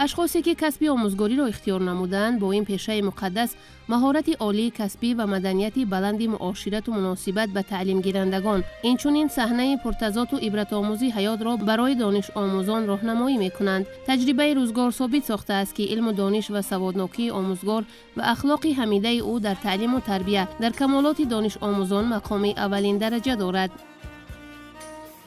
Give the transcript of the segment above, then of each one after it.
اشخاصی که کسب آموزگاری را اختیار نمودند با این پیشه مقدس مهارت عالی کسبی و مدنیت بلند معاشرت و مناسبت به تعلیم گیرندگان اینچنین صحنه پرتضاد و عبرت آموزی حیات را برای دانش آموزان راهنمایی می‌کنند. تجربه روزگار ثابت ساخته است که علم و دانش و سوادناکی آموزگار و اخلاق حمیده او در تعلیم و تربیت در کمالات دانش آموزان مقام اولین درجه دارد.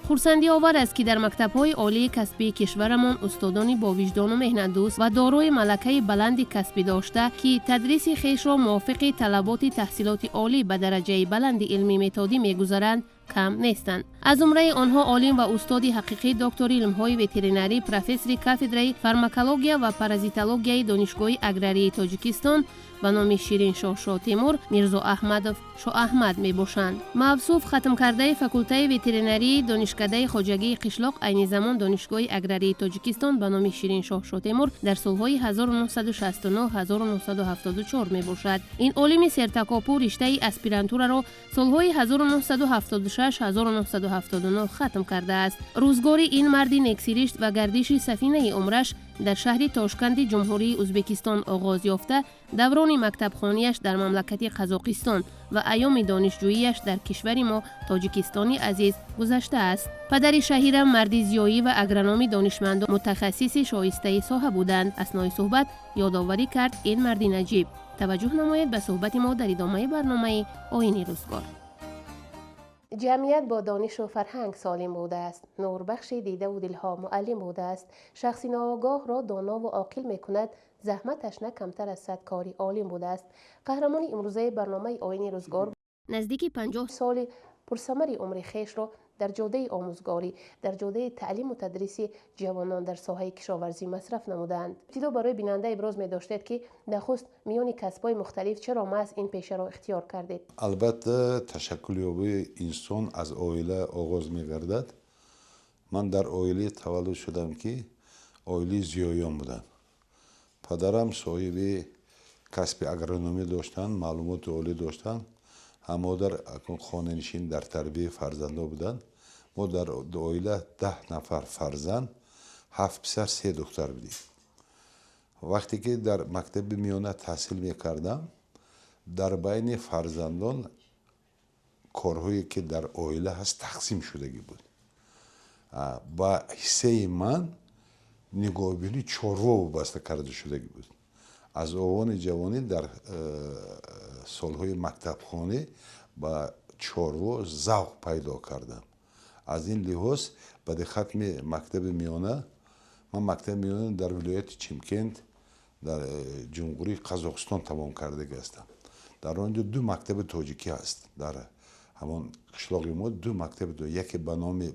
خرسندی آور است که در مکتب‌های عالی کسبی کشورمان استادانی با وجدان و مهنت دوست و دارای ملکه بلند کسبی داشته که تدریس خویش را موافق طلبات تحصیلات عالی به درجه بلند علمی متدی می‌گذارند کم نیستند. از جمله آنها عالم و استاد حقیقی دکتر علم‌های وترینری پروفسور کافدرای فارماکولوژی و پارازیتولوژی دانشگاه اگراری تاجیکستان به نام شیرین شاه تیمور میرزا احمدов شاه احمد میباشند. موصوف ختم کرده فاکولته وترینری دانشکده خواجگی قشلاق عین زمان دانشگاه اگراری تاجیکستان به نام شیرین شاه تیمور در سالهای 1969 1974 میباشد. این عالم سرتکاپو رشته اسپیرانتور را سالهای 1976 1979 ختم کرده است. روزگار این مرد نکسیریشت و گردش سفینه عمرش در شهر تاشکند جمهوری ازبکستان آغاز یافته دوران مکتب خانیش در مملکت قزاقستان و ایام دانشجوییش در کشور ما تاجیکستانی عزیز گذشته است. پدر شهیرم مردی زیایی و اگرنامی دانشمند و متخصص شایسته ساحه بودند. اثنای صحبت یادآوری کرد این مرد نجیب. توجه نمایید به صحبت ما در ادامه برنامه آیین روزگار. جمعیت با دانش و فرهنگ سالم بوده است. نوربخش دیده و دلها معلم بوده است. شخصی ناآگاه را دانا و عاقل می کند. زحمتش نه کمتر از 100 کاری عالم بوده است. قهرمان امروزه برنامه آیین روزگار نزدیک 50 سال پرثمر عمر خیش را در جاده آموزگاری در جاده تعلیم و تدریس جوانان در ساحه کشاورزی مصرف نمودند. ابتدا برای بیننده ابراز می داشتید که نخست میان کسب‌های مختلف چرا محض این پیشه را اختیار کردید؟ البته تشکل یابی انسان از عائله آغاز می گردد. من در عائله تولد شدم که عائله زیایان بودند. پدرم صاحب کسب اگرونومی داشتند، معلومات عالی داشتند. هم مادر خانه نشین در تربیت فرزندان بودند. ما در عائله 10 نفر فرزند، 7 پسر 3 دختر بودیم. وقتی که در مکتب میانه تحصیل میکردم در بین فرزندان کارهایی که در عائله هست تقسیم شدگی بود. با حصه من نگاهبینی چاروا وابسته کرده شدگی بود. از آوان جوانی در سالهای مکتب خانه با چاروا ذوق پیدا کردم. از این لحاظ بعد ختم مکتب میانه من مکتب میانه در ولایت چیمکند در جمهوری قزاقستان تمام کرده هستم. در آنجا 2 مکتب تاجیکی هست. در همان قشلاق ما 2 مکتب دو، یکی به نام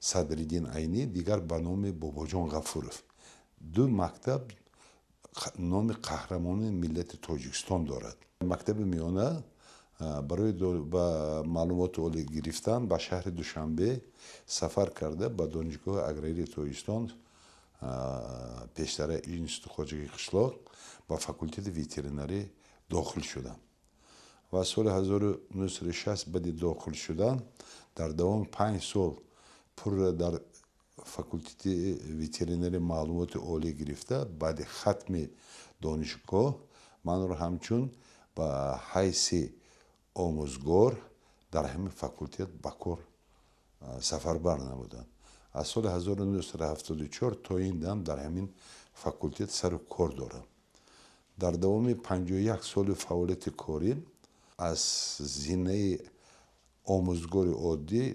صدرالدین عینی، دیگر به نام باباجان غفورов. 2 مکتب نام قهرمان ملت تاجیکستان دارد. مکتب میانه برای با معلومات عالی گرفتن به شهر دوشنبه سفر کرده به دانشگاه اگراری تاجیکستان پیشتر اینستیتوت خواجگی قشلاق با فاکولته وترینری داخل شدم و سال 1960 بعد داخل شدن در دوام 5 سال پر در فاکولته وترینری معلومات عالی گرفته. بعد ختم دانشگاه من رو همچون با حیث آموزگار در همین فاکولته بکار سفربر نمودند. از سال 1974 تا این دم در همین فاکولته سر کار دارم. در دوام 51 سال فعالیت کاری از زینه آموزگار عادی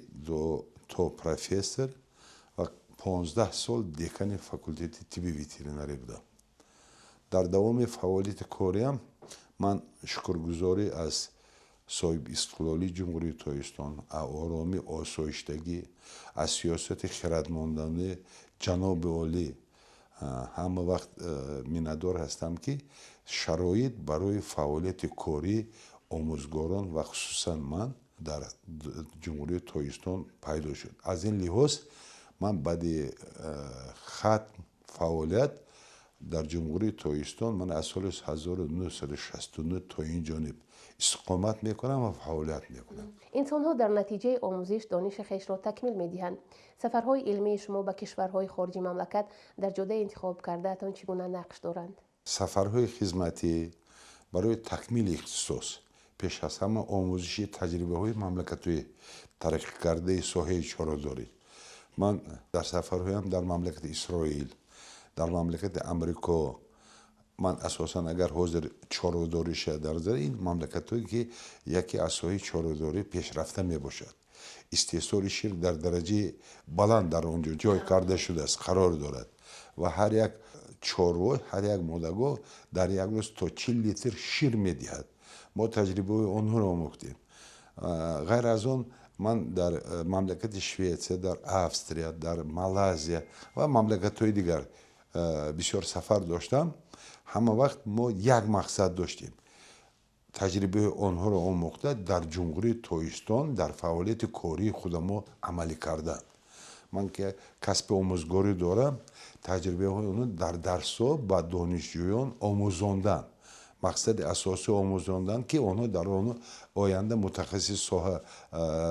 تا پروفسور و 15 سال دکان فاکولته طب وترینری بودم. در دوام فعالیت کاریم من شکرگزاری از صاحب استقلالی جمهوری تاجیکستان، آرامی آسایشتگی، از سیاست خردمندانه جناب عالی همه وقت میندار هستم که شرایط برای فعالیت کاری آموزگاران و خصوصا من در جمهوری تاجیکستان پیدا شد. از این لحاظ من بعد ختم فعالیت در جمهوری تاجیکستان من از سال 1969 تا این جانب استقامت میکنن و فعالیت میکنن. انسان‌ها در نتیجه آموزش دانش خیش را تکمیل می‌دهند. سفرهای علمی شما به کشورهای خارجی مملکت در جاده انتخاب کردهتان چگونه نقش دارند؟ سفرهای خدمتی برای تکمیل اختصاص پیش از همه آموزش تجربه های مملکت های ترقی کرده ساحه چاره‌داری. من در سفرهایم در مملکت اسرائیل، در مملکت امریکا، من اساسا اگر حاضر چاره‌داری شد در نظر این مملکت هایی که یکی از ساحه چاره‌داری پیشرفته می باشد، استحصال شیر در درجه بلند در آنجا جای کرده شده است قرار دارد و هر یک چارو، هر یک مادگاه در یک روز تا 40 لیتر شیر میدهد. ما تجربه آنها را آموختیم. غیر از آن من در مملکت شویتسیا، در австрия، در مالزیا و مملکت های دیگر بسیار سفر داشتم. همه وقت ما یک مقصد داشتیم، تجربه آنها را آموخته در جمهوری تویستان در فعالیت کاری خود ما عملی کردن. من که کسب آموزگاری دارم، تجربه های اونو در درس‌ها با دانشجویان آموزاندن. مقصد اساسی آموزاندن که آنها در آن آینده متخصص ساحه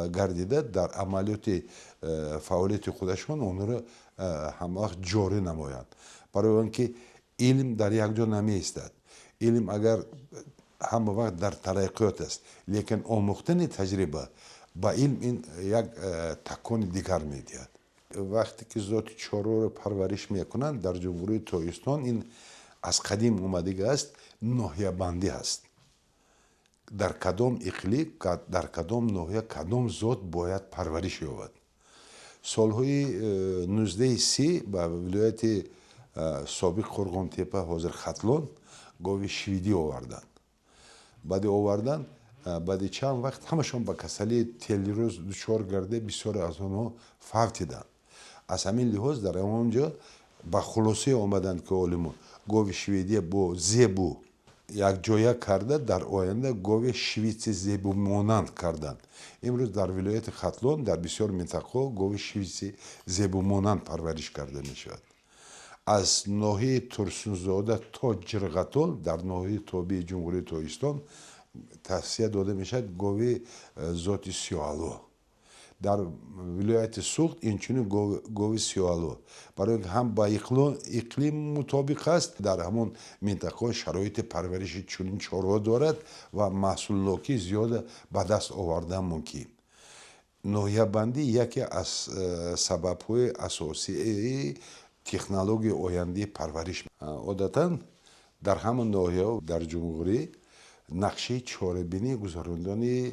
گردیده در عملیات فعالیت خودشون آنها را همه وقت جاری نمایند. برای اینکه علم در یک جا نمی ایستد. علم اگر همه وقت در ترقیات است، لیکن آموختن تجربه با علم این یک تکان دیگر میدهد. وقتی که ذات چارو رو پرورش میکنند در جمهوری تویستان، این از قدیم اومده است، ناحیه بندی است. در کدام اقلیم، در کدام ناحیه کدام ذات باید پرورش یابد. سالهای 1930 به ولایت سابق قرغنتپه حاضر ختلان گاو شویدی آوردند. بعد آوردن، بعد چند وقت همشون با کسلی تلروز دچار گرده، بسیار از آنها فوتیدند. از همین لحاظ در آنجا با خلاصه آمدند که علما گاو شویدی با زیبو یک جایه کرده، در آینده گاو شویتسی زیبو مانند کردند. امروز در ولایت ختلان در بسیار منطقه گاو شویتسی زیبو مانند پرورش کرده می شود. از ناحیه ترسونزاده تا جرقتال در ناحیه تابع جمهوری تویستان توصیه داده می شود گاو ذات سیالو. در ولایت سوخت اینچنین گاو سیالو، برای اینکه هم با اقلیم مطابق است، در همون منطقه شرایط پرورش چنین چاره‌ها دارد و محصولاتی زیاد به دست آوردن ممکن. ناحیه بندی یکی از سبب‌های اساسی تکنولوژی آینده پرورش. عادتاً در همون ناحیه در جمهوری نقشه چاره‌بینی گذراندن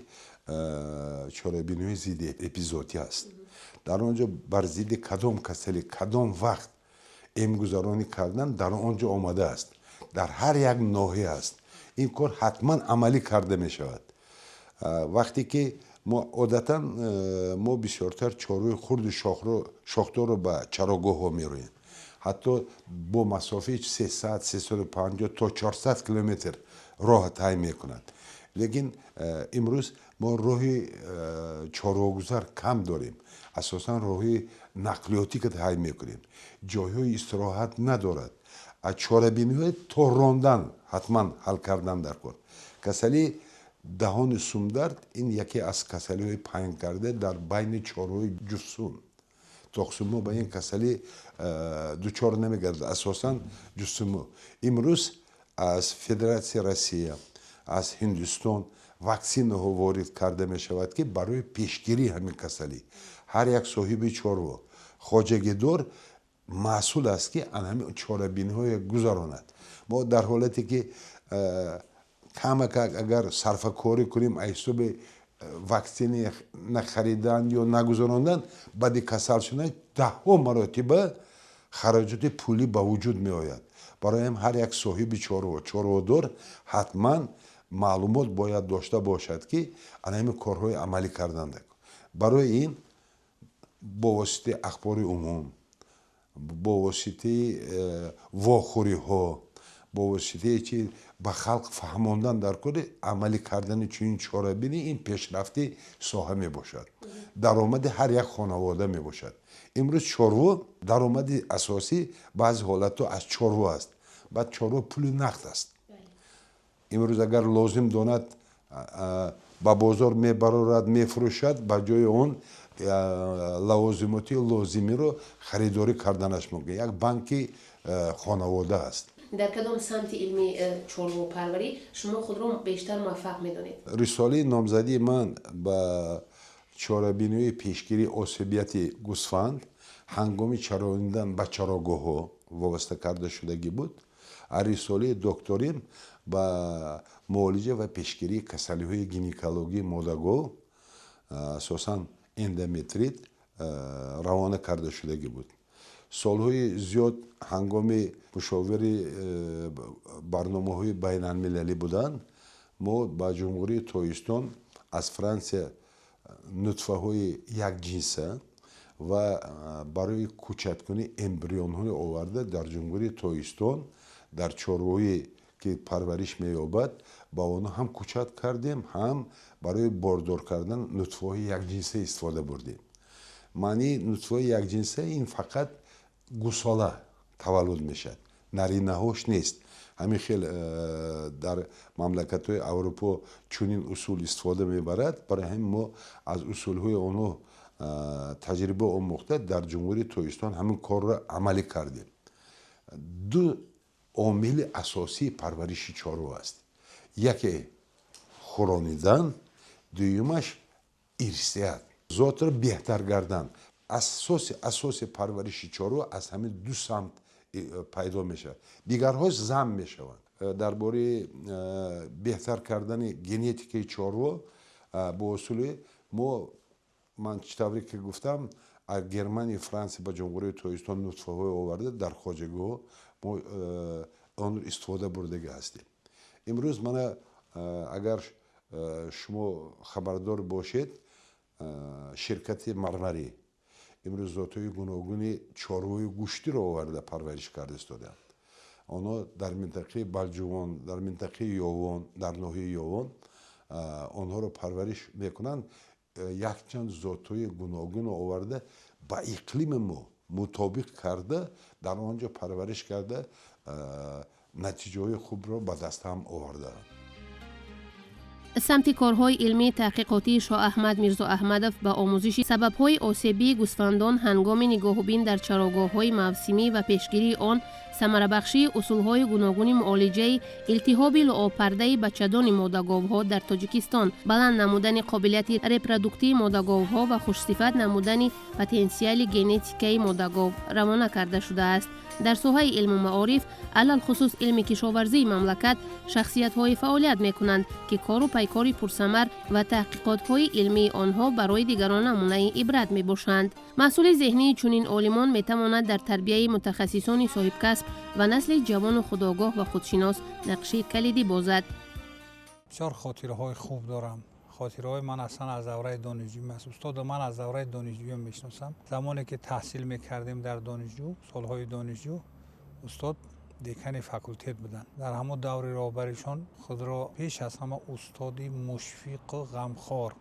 چاره‌بینی ضد اپیزودی است. در آنجا بر ضد کدام کسلی کدام وقت امگذرانی کردن در آنجا آمده است، در هر یک ناحیه است. این کار حتما عملی کرده می شود. وقتی که ما عادتاً ما بسیارتر چاروی خرد شاخدار رو به چراگاه ها می رویم. حتی با مسافه 300 350 تا 400 کیلومتر راه طی می کنند. لیکن امروز ما راه چراگذر کم داریم، اساساً راه نقلیاتی که طی می کنیم، جایهای استراحت ندارد. از چاره‌بینی تا راندن حتما حل کردن در کار. کسلی دهان سومدرد این یکی از کسلی های پایین کرده در بین چاره‌های جفسون. تقسیمو به این کسلی دوچار نمیگرد، اساساً جسمو. امروز از فدراسیون روسیه، از هندوستان واکسین ها وارد کرده می شود که برای پیشگیری همین کسلی هر یک صاحب چارو خواجگی دار مسئول است که همین چاره‌بینی های گذراند. ما در حالتی که کمک اگر صرفه کاری کنیم ایسوب واکسین نخریدن یا نگذراندن، بعد کسل شدن 10 مراتب خراجات پولی به وجود می آید. برای هم هر یک صاحب چاره‌دار حتما معلومات باید داشته باشد که همین کارهای عملی کردن. برای این با واسطه اخبار عموم، با واسطه واخوری ها، با واسطه چی به خلق فهماندن در کار عملی کردن چنین چاره‌بینی، این پیشرفتی ساحه می باشد. درآمد هر یک خانواده می باشد. امروز چارو درآمد اساسی بعض حالت‌ها از چارو است. بعد چارو پول نقد است. امروز اگر لازم داند ба бозор мебарорад, мефурӯшад, ба ҷои он лавозимоти лозимиро харидорӣ карданаш мумкин. Як банки хонавода аст. дар кадом самти илми чорвопарварӣ шумо худро бештар муваффақ медонед? рисолаи номзадии ман ба чорабинии пешгирии осебияти гӯсфанд ҳангоми чаронидан ба чарогоҳҳо вобаста карда шудагӣ буд. рисолаи докторим ба муолиҷа ва пешгирии касалиҳои гинекологии модаргоҳ, асосан эндометрит, равона карда шудагӣ буд. солҳои зиёд ҳангоми мушовири барномаҳои байналмилалӣ буданд, мо ба ҷумҳурии Тоҷикистон аз Франсия нутфаҳои якҷинса ва барои кӯчаткунии эмбрионҳои оварда дар ҷумҳурии Тоҷикистон дар чорвоҳие ки парвариш меёбад ба онҳо ҳам кӯчат кардем, ҳам барои бордор кардан нутфаҳои якҷинса истифода бурдем. маънии нутфаҳои якҷинса ин фақат гусола таваллуд мешавад, наринаҳош нест. ҳамин хел дар мамлакатҳои Аврупо чунин усул истифода мебарад. барои ҳамин мо аз усулҳои онҳо таҷриба омӯхта дар ҷумҳурии Тоҷикистон ҳамин корро амалӣ кардем. ду омили асосии парвариши чорво аст. яке хӯронидан, дуюмаш ирсият, зотро беҳтар кардан. асоси парвариши чорво аз ҳамин ду самт пайдо мешавад. дигарҳош зам мешаванд. дар бораи беҳтар кардани генетикаи чорво бо усули ман чӣ тавре ки гуфтам, аз Германия, Франсия ба ҷумҳурии Тоҷикистон нутфаҳое оварда дар хоҷагоҳ мо онро истифода бурдага ҳастем. имрӯз мана агар шумо хабардор бошед, ширкати Мармарӣ имрӯз зотҳои гуногуни чорвои гӯштиро оварда парвариш карда истоданд. онҳо дар минтақаи Балҷувон, дар минтақаи Ёвон, дар ноҳияи Ёвон онҳоро парвариш мекунанд. якчанд зотҳои гуногунро оварда ба иқлими мо мутобиқ карда дар он ҷо парвариш карда натиҷаҳои хубро ба даст ҳам овардаанд. самти корҳои илмии таҳқиқотии Шоҳаҳмад Мирзоаҳмадов ба омӯзиши сабабҳои осебии гӯсфандон ҳангоми нигоҳубин дар чарогоҳҳои мавсимӣ ва пешгирии он, самарабахшии усулҳои гуногуни муолиҷаи илтиҳоби луопардаи бачадони модарговҳо дар Тоҷикистон, баланд намудани қобилияти репродуктии модарговҳо ва хушсифат намудани потенсиали генетикаи модаргов равона карда шудааст. дар соҳаи илму маориф, алалхусус илми кишоварзии мамлакат, шахсиятҳое фаъолият мекунанд ки кору пайкори пурсамар ва таҳқиқотҳои илмии онҳо барои дигарон намунаи ибрат мебошанд. маҳсули зеҳнии чунин олимон метавонад дар тарбияи мутахассисони соҳибкасб ва насли ҷавону худогоҳ ва худшинос нақши калидӣ бозад. бисёр хотираҳои хуб дорам. хотираҳои ман аслан аз давраи донишҷӯӣ аст. устода ман аз давраи донишҷӯӣ мешиносам. замоне ки таҳсил мекардем дар донишҷӯ, солҳои донишҷӯ, устод декани факултет буданд. дар ҳамон даври роҳбаришон худро пеш аз ҳама устоди мушфиқу ғамхор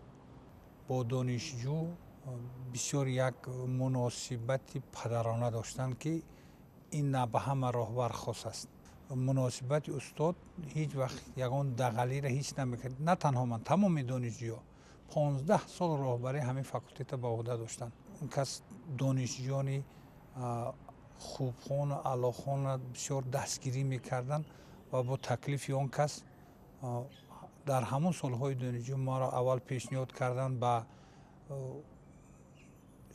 бо донишҷӯ бисёр як муносибати падарона доштанд ки ин на ба ҳама роҳбар хос аст. муносибати устод ҳеҷ вақт ягон дағалиро ҳис намекард. на танҳо ман, тамоми донишҷӯё 15 сол роҳбари ҳамин факултета ба оҳда доштанд. он кас донишҷӯёни хубхону аълохона бисёр дастгирӣ мекарданд ва бо таклифи он кас дар ҳамон солҳои донишҷӯ маро аввал пешниҳод карданд ба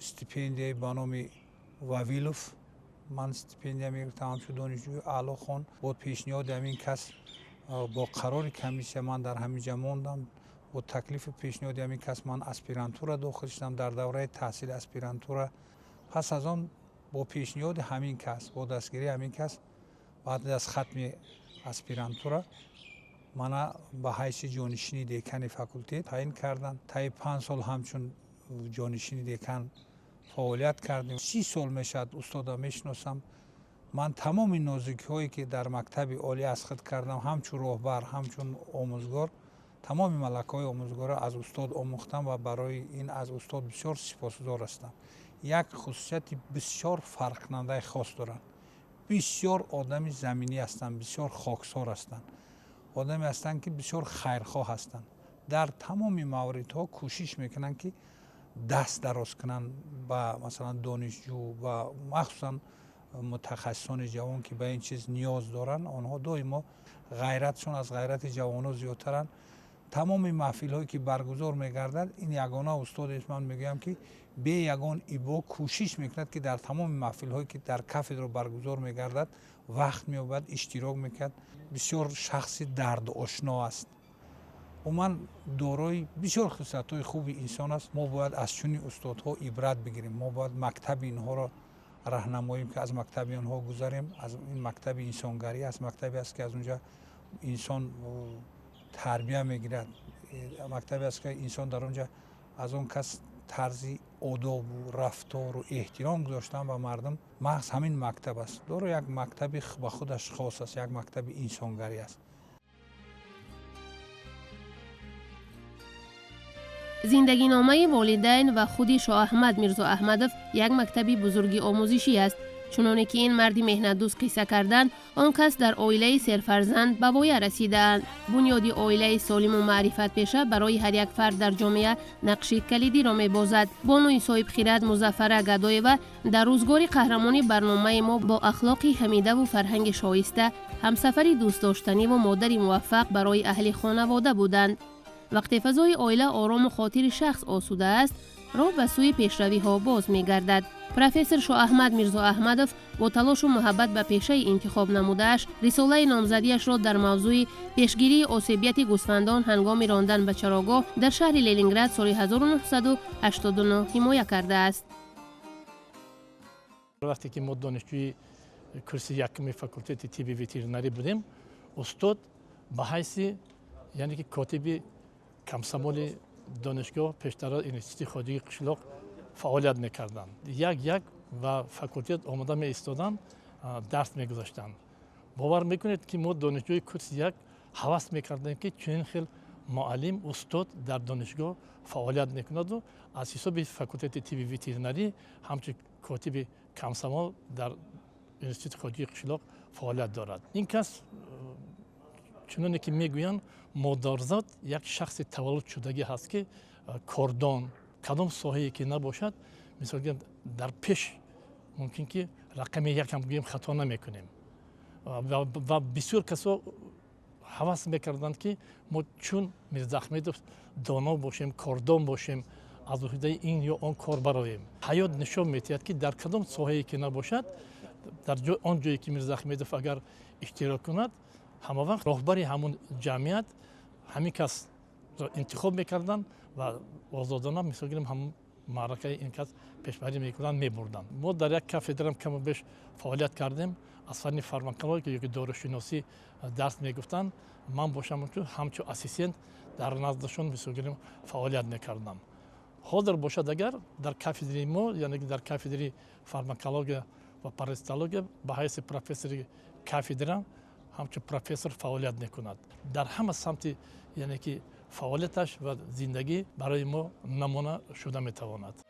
стипендияи ба номи Вавилов. ман стипендия мегирифтам ҳамчун донишҷӯи аълохон. бо пешниҳоди ҳамин кас бо қарори комиссия ман дар ҳамиҷа мондам. бо таклифу пешниҳоди ҳамин кас ман аспирантура дохил шудам. дар давраи таҳсили аспирантура пас аз он бо пешниҳоди ҳамин кас, бо дастгирии ҳамин кас, баъд аз хатми аспирантура мана ба ҳайси ҷонишини декани факултет таъин карданд. таи 5 сол ҳамчун ҷонишини декан фаъолият кардем. 30 сол мешавад устода мешиносам. ман тамоми нозикиҳое ки дар мактаби олӣ аз худ кардам, ҳамчун роҳбар, ҳамчун омӯзгор, тамоми малакаҳои омӯзгорро аз устод омӯхтам ва барои ин аз устод бисёр сипосгузор ҳастам. як хусусияти бисёр фарқкунандаи хос доранд. бисёр одами заминӣ ҳастанд, бисёр хоксор ҳастанд. одаме ҳастанд ки бисёр хайрхоҳ ҳастанд. در تمام موردها کوشش میکنن که دست دراز کنن با مثلا دانشجو و مخصوصا متخصصان جوان که به این چیز نیاز دارن. آنها دائما غیرتشون از غیرت جوانان زیادترن. تمام محفل هایی که برگزار میگردد این یگانه استادش من میگم که به یگان ایبا کوشش میکند که در تمام محفل هایی که در کافدرا برگزار میگردد وقت مییابد اشتراک میکرد. بسیار شخصی درد آشنا است و من دارای بسیار خصلت های خوب انسان است. ما باید از چنین استادها عبرت بگیریم. ما باید مکتب اینها را راهنمایی که از مکتب آنها گذاریم. از این مکتب انسانگری است، مکتبی است که از اونجا انسان تربیت میگیرد، مکتبی است که انسان در اونجا از اون کس طرزی آداب و رفتار و احترام گذاشتن و مردم محض همین مکتب است. داره یک مکتبی با خودش خاص است، یک مکتب انسانگری است. زندگی نامه والدین و خود شاه احمد میرزا احمدوف یک مکتبی بزرگی آموزشی است. چنانه که این مرد مهنت دوست قصه کردند، آن کس در عائله سرفرزند به وای رسیدند. بنیاد عائله سالم و معرفت پیشه برای هر یک فرد در جامعه نقش کلیدی را می‌بازد. بانوی صاحب خیرات مظفره گدایوا در روزگار قهرمانی برنامه ما با اخلاق حمیده و فرهنگ شایسته همسفری دوست داشتنی و مادری موفق برای اهل خانواده بودند. وقتی فضای عائله آرام و خاطر شخص آسوده است، راه به سوی پیشروی ها باز می‌گردد. پروفسور شاه احمد میرزا احمدوف با تلاش و محبت به پیشه انتخاب نموده‌اش رساله نامزدیش را در موضوع پیشگیری عصبیت گوسفندان هنگام راندن به چراگاه در شهر لنینگراد سال 1989 حمایت کرده است. وقتی که ما دانشجوی کورس یکم فاکولته طب وترینری بودیم، استاد به حیث یعنی که کاتب کمسمال دانشگاه پیشتر انستیتوت خواجگی قشلاق فعالیت میکردند. یک و فاکولته آماده می ایستادن، درس میگذاشتند. باور میکنید که ما دانشجوی کورس یک هوس میکردیم که چنین خیلی معلم استاد در دانشگاه فعالیت میکند و از حساب فاکولته طب وترینری همچون کاتب کمسمال در انستیتوت خواجگی قشلاق فعالیت دارد. این کس چنانه که میگویند مادرزاد یک شخص تولد شدگی هست که کاردان کدام ساحه‌ای که نباشد مثلا در پیش ممکن که رقم یک هم بگیم خطا نمیکنیم و بسیار کسا هوس میکردند که ما چون میرزا احمدوف دانا باشیم، کاردان باشیم، از عهده این یا آن کار براییم. حیات نشان میدهد که در کدام ساحه‌ای که نباشد در آن جایی که میرزا احمدوف اگر اشتراک کند همه وقت راهبری همون جمعیت همین کس را انتخاب میکردن و آزادانه مثلا هم معرکه این کس پیشبری میکردن میبردن. ما در یک کافدرا کم و بیش فعالیت کردیم. از فن فارماکولوژی که یک داروشناسی درس میگفتن، من باشم چون همچون اسیستنت در نزدشون مثلا فعالیت میکردم. حاضر باشد اگر در کافدری ما یعنی در کافدری فارماکولوژی و پاراستالوژی به حیث پروفسور کافدرا همچون پروفسور فعالیت میکند. در همه سمت یعنی که فعالیتش و زندگی برای ما نمونه شده میتواند.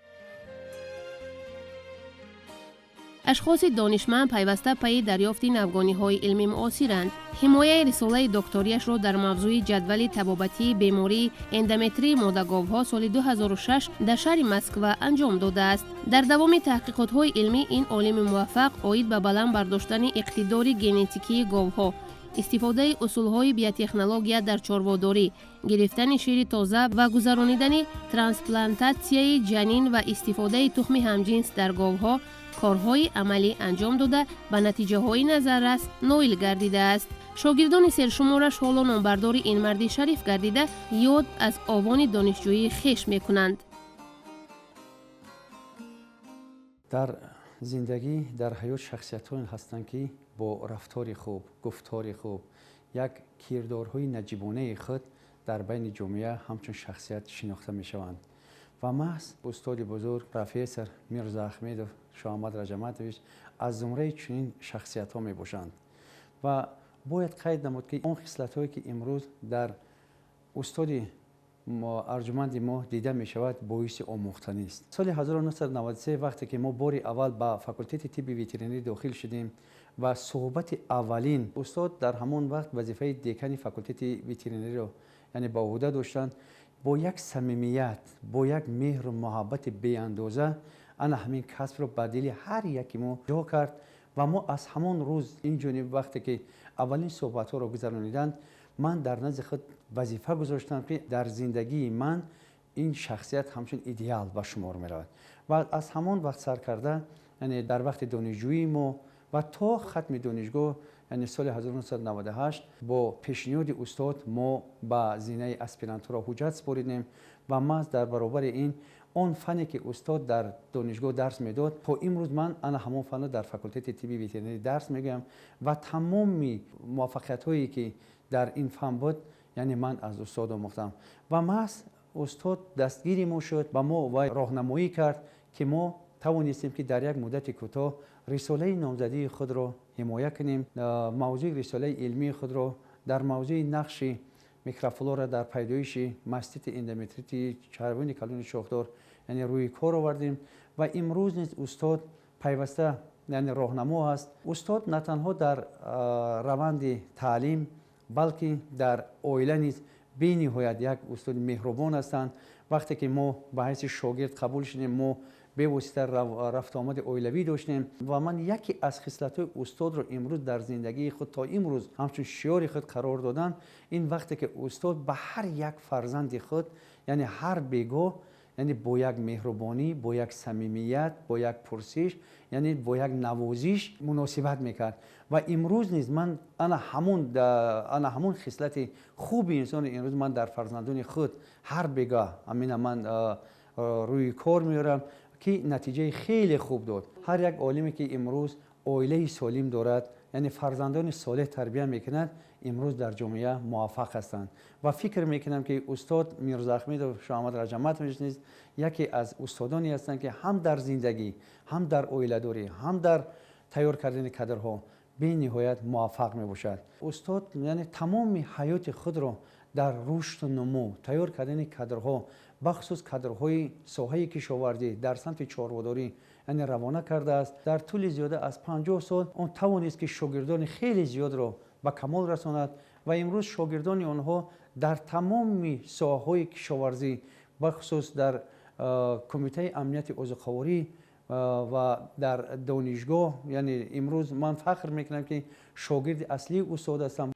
اشخاص دانشمند پیوسته پی دریافت نوگانی‌های علمی معاصرند. حمایه رساله دکتریش را در موضوع جدول طبابتی بیماری اندومتری ماده گاوها سال 2006 در شهر مسکو انجام داده است. در دوام تحقیقات‌های علمی این عالم موفق عاید به بلند برداشتن اقتدار ژنتیکی گاوها، استفاده اصولهای بیوتکنولوژی در چاره‌داری، گرفتن شیر تازه و گذرانیدن ترانسپلانتاسیون جنین و استفاده تخم همجنس در گاوها کارهای عملی انجام داده به نتیجه های نظررس نایل گردیده است. شاگردان سرشمارش حالا نامبردار این مرد شریف گردیده یاد از آوان دانشجویی خویش میکنند. در زندگی در حیات شخصیت‌هایی هستند که با رفتار خوب، گفتار خوب، یک کردارهای نجیبانه خود در بین جامعه همچون شخصیت شناخته میشوند و محض استاد بزرگ پروفسور میرزا احمدوف شاه احمد رجمتویچ از زمره چنین شخصیت‌ها میباشند و باید قید نمود که اون خصلت‌هایی که امروز در استاد ارجمند ما دیده می شود باعث آموختنی است. سال 1993 وقتی که ما بار اول به فاکولته طب وترینری داخل شدیم و صحبت اولین استاد در همون وقت وظیفه دکان فاکولته وترینری را یعنی با عهده داشتند، با یک صمیمیت، با یک مهر و محبت بی اندازه انا همین کسب رو به دل هر یکی ما جا کرد و ما از همان روز این جانب وقتی که اولین صحبت ها رو گذراندند، من در نزد خود وظیفه گذاشتم که در زندگی من این شخصیت همچون ایدئال به شمار می رود و از همان وقت سر کرده، یعنی در وقت دانشجویی ما و تا ختم دانشگاه، یعنی سال 1998 با پیشنهاد استاد ما به زینه اسپیرانتورا حجت سپاریدیم و ما در برابر این اون فنی که استاد در دانشگاه درس میداد تا امروز من انا همون فن در فاکولته طبی وترنری درس میگم و تمام موفقیت هایی که در این فن بود یعنی من از استاد آموختم و ما استاد دستگیری ما شد و ما وای راهنمایی کرد که ما توانستیم که در یک مدت کوتاه رساله نامزدی خود را حمایت کنیم. موضوع رساله علمی خود را در موضوع نقش میکروفلورا در پیدایش ماستیت اندومتریت چربین کلون شاخدار یعنی روی کار آوردیم و امروز نیز استاد پیوسته یعنی راهنما است. استاد نه تنها در روند تعلیم بلکه در عائله نیز بی نهایت یک استاد مهربان هستند. وقتی که ما به حیث شاگرد قبول شدیم ما به واسطه رفت آمد عائلوی داشتیم و من یکی از خصلت‌های استاد رو امروز در زندگی خود تا امروز همچون شعار خود قرار دادم. این وقتی که استاد به هر یک فرزند خود یعنی هر بیگاه یعنی با یک مهربانی، با یک صمیمیت، با یک پرسش یعنی با یک نوازش مناسبت میکرد و امروز نیز من انا همون خصلت خوب انسان امروز من در فرزندان خود هر بیگاه امین من روی کار میارم که نتیجه خیلی خوب داد. هر یک عالمی که امروز عائله سالم دارد یعنی فرزندان صالح تربیت میکند امروز در جامعه موفق هستند و فکر میکنم که استاد میرزا احمد و شاه احمد رجمت نیز یکی از استادانی هستند که هم در زندگی هم در عائله داری هم در تیار کردن کادرها به نهایت موفق می باشد. استاد یعنی تمام حیات خود را در رشد و نمو تیار کردن کادرها بخصوص کادرهای ساحه کشاورزی در سمت چاره‌داری یعنی روانه کرده است. در طول زیاده از 50 سال اون توانست که شاگردان خیلی زیاد را به کمال رساند و امروز شاگردان آنها در تمام ساحه‌های کشاورزی بخصوص در کمیته امنیت عضوخواری و در دانشگاه یعنی امروز من فخر میکنم که شاگرد اصلی استاد هستم.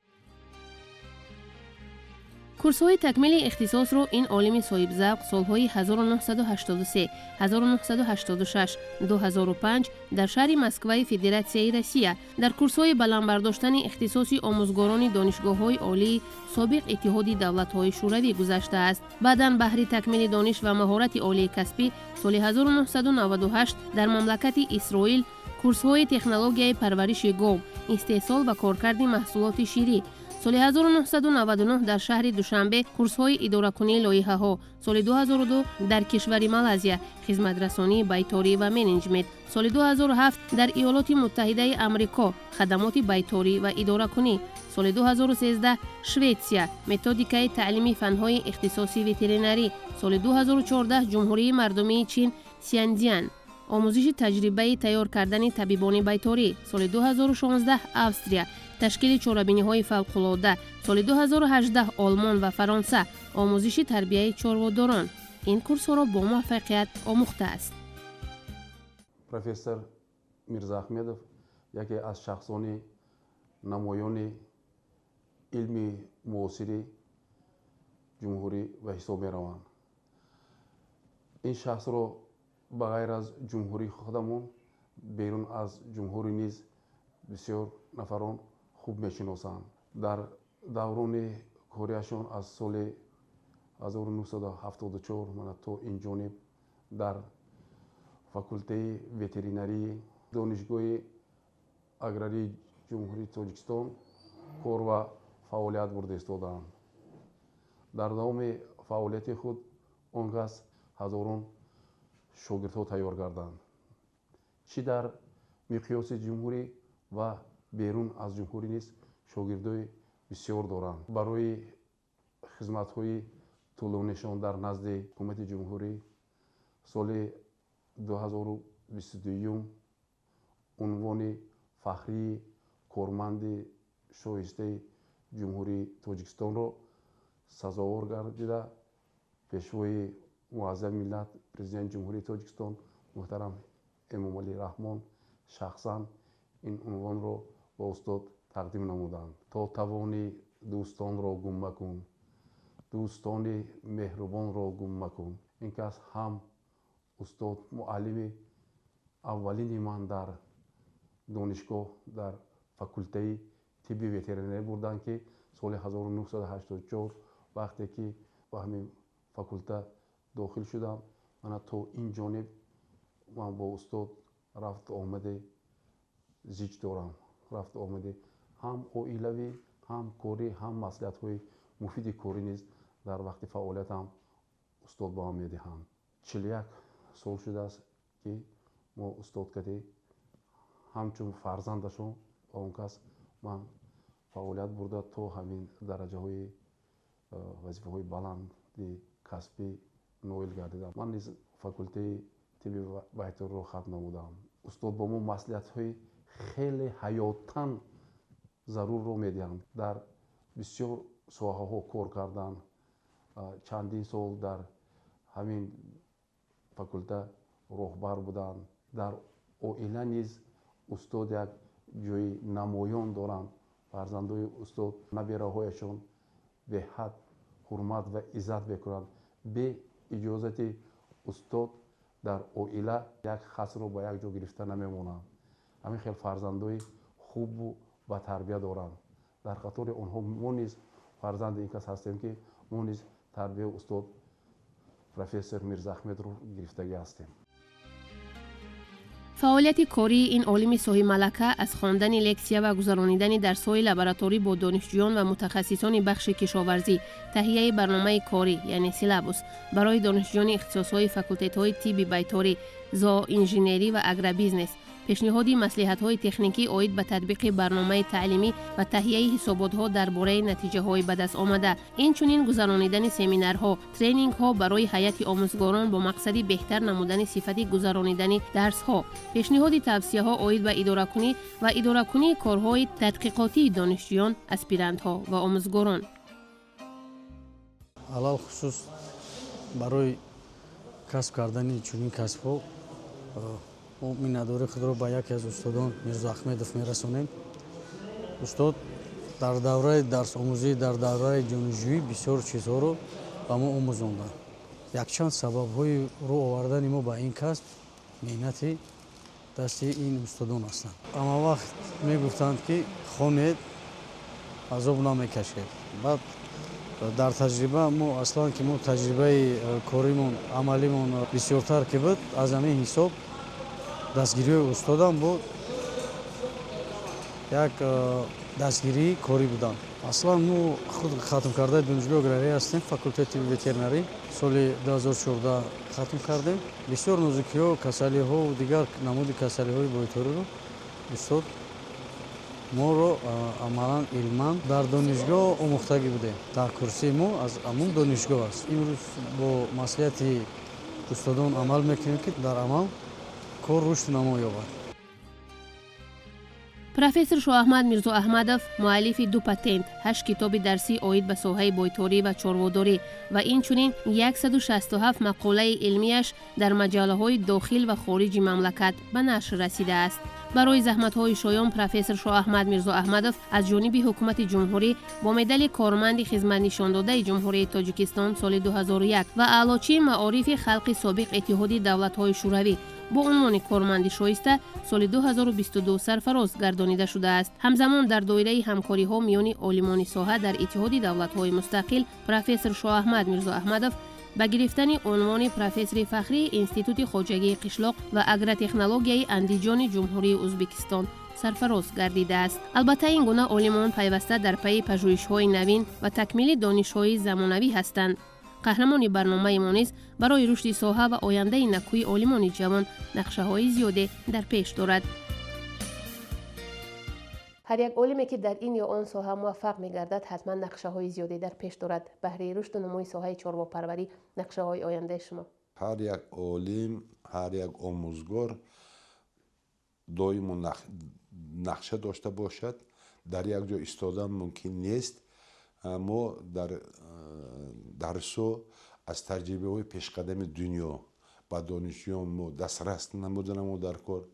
کورس‌های تکمیل اختصاص رو این عالم صاحب ذوق سال‌های 1983, 1986, 2005 در شهر مسکو فدراسیای روسیه در کورس‌های بلند برداشتن اختصاصی آموزگاران دانشگاه‌های عالی سابق اتحاد دولت‌های شوروی گذشته است. بعداً بهر تکمیل دانش و مهارت عالی کسبی سال 1998 در مملکت اسرائیل کورس‌های تکنولوژی پرورش گاو، استحصال و کارکرد محصولات شیری. سال 1999 در شهر دوشنبه کورس‌های اداره‌کنی لایحه‌ها، سال 2002 در کشور مالزی خدمت‌رسانی بیطاری و منیجمنت، سال 2007 در ایالات متحده آمریکا خدمات بیطاری و اداره‌کنی، سال 2013 شویتسیا متدیکای تعلیمی فن‌های اختصاصی وترینری، سال 2014 جمهوری مردمی چین سیانجیان آموزش تجربه تیار کردن طبیبان بیطاری، سال 2016 استرالیا تشکیل چاره‌بینی‌های فوق‌العاده، سال 2018 آلمان و فرانسه آموزش تربیت چاره‌داران. این کورس‌ها را با موفقیت آموخته است. پروفسور میرزا احمدов یکی از شخصان نمایان علمی معاصر جمهوری و حساب می‌روند. این شخص را بغیر از جمهوری خودمون بیرون از جمهوری نیز بسیار نفران خوب میشناسند. در دوران کاریشان از سال 1974 من تا این جانب در فاکولته وترینری دانشگاه اگراری جمهوری تاجیکستان کار و فعالیت برده ایستادند. در دوام فعالیت خود آنگاه هزاران شاگردها تیار کردند. چی در مقیاس جمهوری و بیرون از جمهوری نیز شاگردای بسیار دارند. برای خدمت‌های طولانیشان در نزد حکومت جمهوری سال 2022 عنوان فخری کارمند شایسته جمهوری تاجیکستان را сазовор гардида пешвои муаззами миллат президент ҷумҳурии тоҷикистон муҳтарам эмомалӣ раҳмон шахсан ин унвонро ба устод тақдим намуданд. То тавони дӯстонро гум макун, дӯстони меҳрубонро гум макун. ин кас ҳам устод муаллими аввалини ман дар донишгоҳ дар факултаи тибби ветеринарӣ буданд ки соли 1984 вақте ки ба ҳамин факулта дохил шудам, мана то ин ҷониб ман бо устод рафту омади зич дорам. рафту омади ҳам оилавӣ, ҳам корӣ, ҳам маслиҳатҳои муфиди корӣ низ дар вақти фаъолиятам устод ба ман медиҳанд. 41 сол шудааст ки мо устод кардем. ҳамчун фарзандашон ба он кас ман фаъолият бурда то ҳамин дараҷаҳои вазифаҳои баланди касбӣ ноил гардидам. ман низ факултаи тибби байториро хатм намудам. устод ба мо маслиҳатҳои хеле ҳаётан зарурро медиҳанд. дар бисёр соҳаҳо кор кардан, чандин сол дар ҳамин факулта роҳбар буданд. дар оила низ устод як ҷои намоён доранд. фарзандои устод набераҳояшон беҳад ҳурмат ва иззат мекунанд. бе иҷозати устод дар оила як хасро ба як ҷо гирифта намемонанд. ҳамин хел фарзандои хубу ба тарбия доранд. дар қатори онҳо мо низ фарзанди ин кас ҳастем ки мо низ тарбияи устод профессор Мирзаахмедро гирифтагӣ ҳастем. фаъолияти кории ин олими соҳибмалака аз хондани лексия ва гузаронидани дарсҳои лабораторӣ бо донишҷӯён ва мутахассисони бахши кишоварзӣ, таҳияи барномаи корӣ яъне силабус барои донишҷӯёни ихтисосҳои факултетҳои тибби байторӣ, зооинженерӣ ва агробизнес, пешниҳоди маслиҳатҳои техникӣ оид ба татбиқи барномаи таълимӣ ва таҳияи ҳисоботҳо дар бораи натиҷаҳои ба даст омада, инчунин гузаронидани семинарҳо, тренингҳо барои ҳайати омӯзгорон бо мақсади беҳтар намудани сифати гузаронидани дарсҳо, пешниҳоди тавсияҳо оид ба идоракунӣ ва идоракунии корҳои тадқиқотии донишҷӯён, аспирантҳо ва омӯзгорон. алал хусус барои касб кардани чунин касбҳо мо миннатдории худро ба яке аз устодон Мирзоахмедов мерасонем. устод дар давраи дарсомӯзӣ, дар давраи ҷонишҷӯӣ бисёр чизҳоро ба мо омӯзонданд. якчанд сабабҳои рӯ овардани мо ба ин касб меҳнати дасти ин устодон ҳастанд. ҳама вақт мегуфтанд ки хонед, азоб намекашед. баъд дар таҷриба мо аслан ки мо таҷрибаи коримон, амалимон бисёртар ки буд, аз ҳамин ҳисоб дастгирии устодам буд як дастгирии корӣ буданд. аслан мо худ хатмкардаи донишгоҳи аграрӣ ҳастем, факултаи тибби ветеринарӣ соли 2014 хатм кардем. бисёр нозукиҳо, касалиҳо дигар намуди касалиҳои байториро устод моро амалан илман дар донишгоҳ омӯхтагӣ будем. дар курсии мо аз ҳамон донишгоҳ аст. имрӯз бо маслиҳати устодон амал мекунем ки дар амал кор рушд намо ёбад. профессор Шоаҳмад Мирзоаҳмадов муаллифи 2 патент, 8 китоби дарсӣ оид ба соҳаи бойторӣ ва чорводорӣ ва инчунин 167 мақолаи илмияш дар маҷаллаҳои дохил ва хориҷи мамлакат ба нашр расидааст. барои заҳматҳои шоён профессор Шоаҳмад Мирзоаҳмадов аз ҷониби ҳукумати ҷумҳурӣ бо медали корманди хизматнишондодаи ҷумҳурии Тоҷикистон соли 2001 ва аълочии маорифи халқи собиқ иттиҳоди давлатҳои шӯравӣ бо унвони корманди шоиста соли 2022 сарфароз гардонида шудааст. ҳамзамон дар доираи ҳамкориҳо миёни олимони соҳа дар иттиҳоди давлатҳои мустақил профессор Шоаҳмад Мирзоаҳмадов ба гирифтани унвони профессори фахрии Институти хоҷагии қишлоқ ва агротехнологияи Андиҷони ҷумҳурии Ӯзбекистон сарфароз гардидааст. албатта ин гуна олимон пайваста дар пайи пажӯҳишҳои навин ва такмили донишҳои замонавӣ ҳастанд. қаҳрамони барномаи мо низ барои рушди соҳа ва ояндаи накӯи олимони ҷавон нақшаҳои зиёде дар пеш дорад. ҳар як олиме ки дар ин ё он соҳа муваффақ мегардад ҳатман нақшаҳои зиёде дар пеш дорад. баҳри рушду нумои соҳаи чорвопарварӣ нақшаҳои ояндаи шумо? ҳар як олим, ҳар як омӯзгор доимо нақша дошта бошад. дар як ҷо истодан мумкин нест. ما در درسو از تجربه های پیشقدم دنیا با دانشجویان ما دسترس نمودن ما در کار.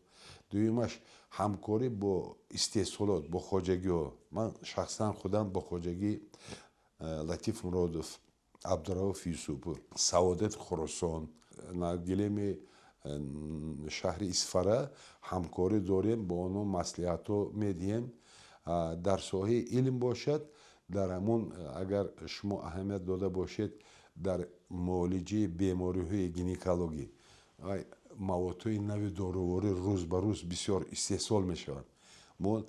دویمش همکاری با استحصالات با خواجگی ها. من شخصا خودم با خواجگی لطیف مرادوف، عبدالرؤوف یوسفپور، سعادت خراسان، ناگلم شهر اسفاره همکاری داریم، با آنها مصلحت ها میدیم. در ساحه علم باشد، در همون اگر شما اهمیت داده باشید در معالجه بیماری های گینکولوژی موادهای نوی داروواری روز به روز بسیار استحصال می شود. ما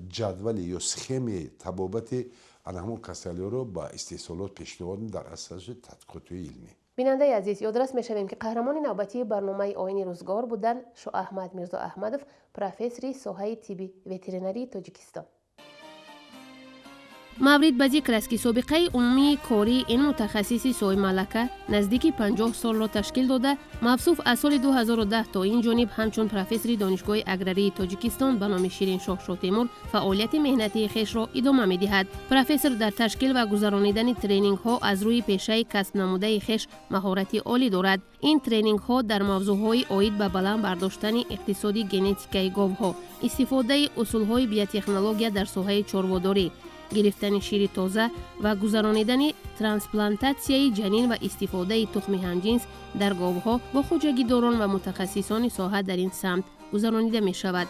جدول یا سخم طبابت همون کسالی رو با استحصالات پیشنهاد در اساس تحقیقات علمی. بیننده عزیز، یادرس میشویم که قهرمان نوبتی برنامه آیین روزگار بودن شاه احمد میرزا احمدوف، پروفسوری ساحه طب وترینری تاجیکستان. مورد به ذکر است که سابقه عمومی کاری این متخصصی سوی ملکه نزدیکی 50 سال را تشکیل داده، موصوف از سال 2010 تا این جانب همچون پروفسوری دانشگاه اگراری تاجیکستان به نام شیرین شاه تیمور فعالیت مهنتی خویش را ادامه می‌دهد. پروفسور در تشکیل و گذرانیدن ترینینگ ها از روی پیشه کسب نموده خویش مهارت عالی دارد. این ترینینگ ها در موضوعهای عاید به بلند برداشتن اقتصادی ژنتیکی گاوها، استفاده اصولهای بیوتکنولوژی در ساحه چربه‌داری، گرفتن شیر تازه و گذرانیدن ترانسپلانتاسیای جنین و استفاده تخم همجنس در گاوها با خواجگی داران و متخصصان ساحه در این سمت گذرانیده می شود.